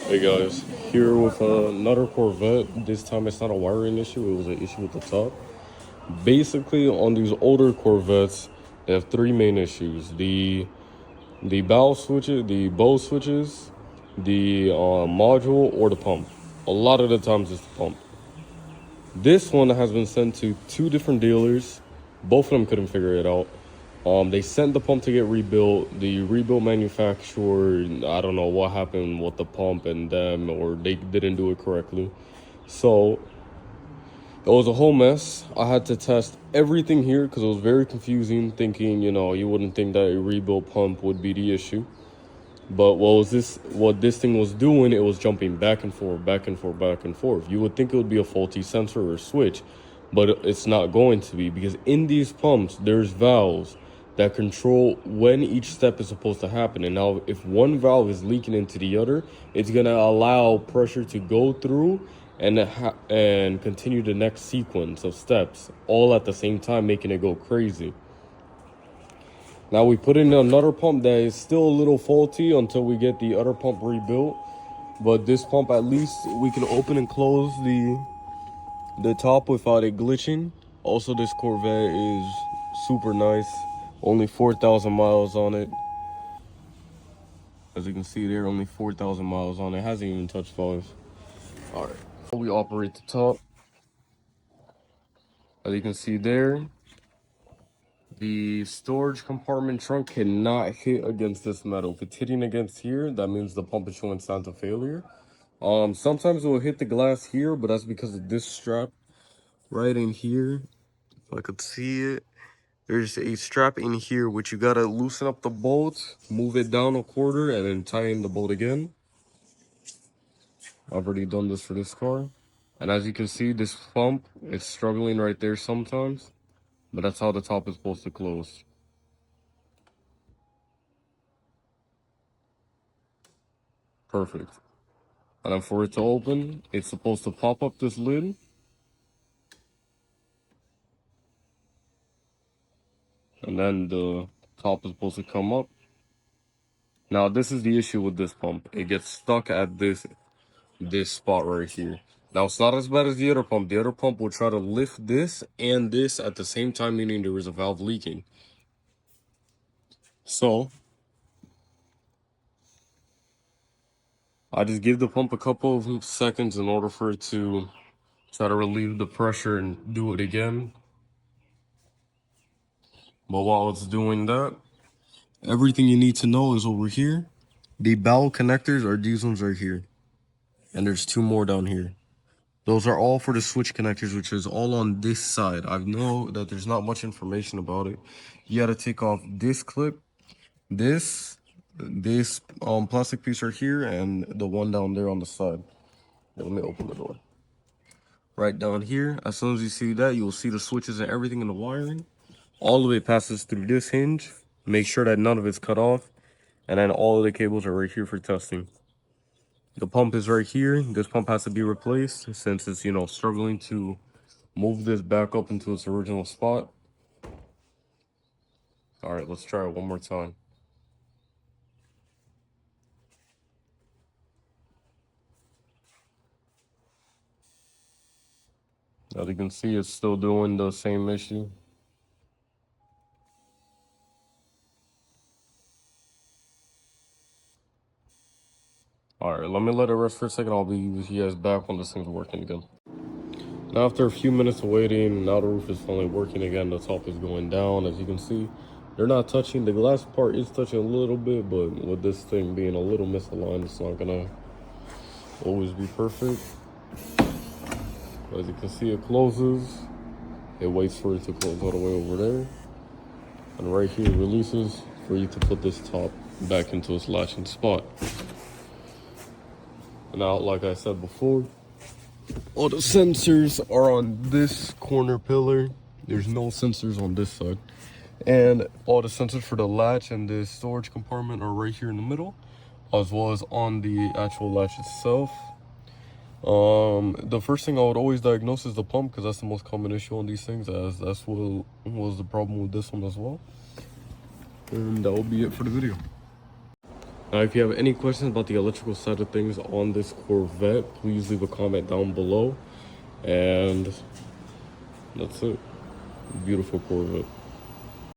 Hey guys, here with another Corvette. This time it's not a wiring issue, it was an issue with the top. Basically, on these older Corvettes, they have three main issues. The valve switches, the bow switches, the module, or the pump. A lot of the times it's the pump. This one has been sent to two different dealers. Both of them couldn't figure it out. They sent the pump to get rebuilt. The rebuilt manufacturer, I don't know what happened with the pump and them, or they didn't do it correctly. So it was a whole mess. I had to test everything here because it was very confusing, thinking, you wouldn't think that a rebuilt pump would be the issue. But what this thing was doing, it was jumping back and forth, back and forth, back and forth. You would think it would be a faulty sensor or switch, but it's not going to be, because in these pumps, there's valves that control when each step is supposed to happen. And now if one valve is leaking into the other, it's going to allow pressure to go through and continue the next sequence of steps all at the same time, making it go crazy. Now we put in another pump that is still a little faulty until we get the other pump rebuilt. But this pump, at least we can open and close the top without it glitching. Also, this Corvette is super nice. Only 4,000 miles on it. As you can see there, only 4,000 miles on it. Hasn't even touched 5. Alright, we operate the top. As you can see there, the storage compartment trunk cannot hit against this metal. If it's hitting against here, that means the pump is showing signs of failure. Sometimes it will hit the glass here, but that's because of this strap right in here. If I could see it, there's a strap in here which you gotta loosen up the bolt, move it down a quarter, and then tie in the bolt again. I've already done this for this car. And as you can see, this pump is struggling right there sometimes, but that's how the top is supposed to close. Perfect. And then for it to open, it's supposed to pop up this lid. And then the top is supposed to come up. Now, this is the issue with this pump. It gets stuck at this spot right here. Now, it's not as bad as the other pump. The other pump will try to lift this and this at the same time, meaning there is a valve leaking. So I just give the pump a couple of seconds in order for it to try to relieve the pressure and do it again. But while it's doing that, everything you need to know is over here. The valve connectors are these ones right here. And there's two more down here. Those are all for the switch connectors, which is all on this side. I know that there's not much information about it. You gotta take off this clip, this plastic piece right here, and the one down there on the side. Let me open the door. Right down here, as soon as you see that, you'll see the switches and everything in the wiring. All of it passes through this hinge. Make sure that none of it's cut off. And then all of the cables are right here for testing. The pump is right here. This pump has to be replaced since it's, struggling to move this back up into its original spot. All right, let's try it one more time. As you can see, it's still doing the same issue. All right, let me let it rest for a second. I'll be with you guys back when this thing's working again. Now, after a few minutes of waiting, now the roof is finally working again. The top is going down. As you can see, they're not touching. The glass part is touching a little bit, but with this thing being a little misaligned, it's not gonna always be perfect. As you can see, it closes. It waits for it to close all the way over there. And right here, it releases for you to put this top back into its latching spot. Now, like I said before, all the sensors are on this corner pillar. There's no sensors on this side. And all the sensors for the latch and the storage compartment are right here in the middle, as well as on the actual latch itself. The first thing I would always diagnose is the pump, because that's the most common issue on these things, as that's what was the problem with this one as well. And that will be it for the video. Now, if you have any questions about the electrical side of things on this Corvette, please leave a comment down below. And that's it. Beautiful Corvette.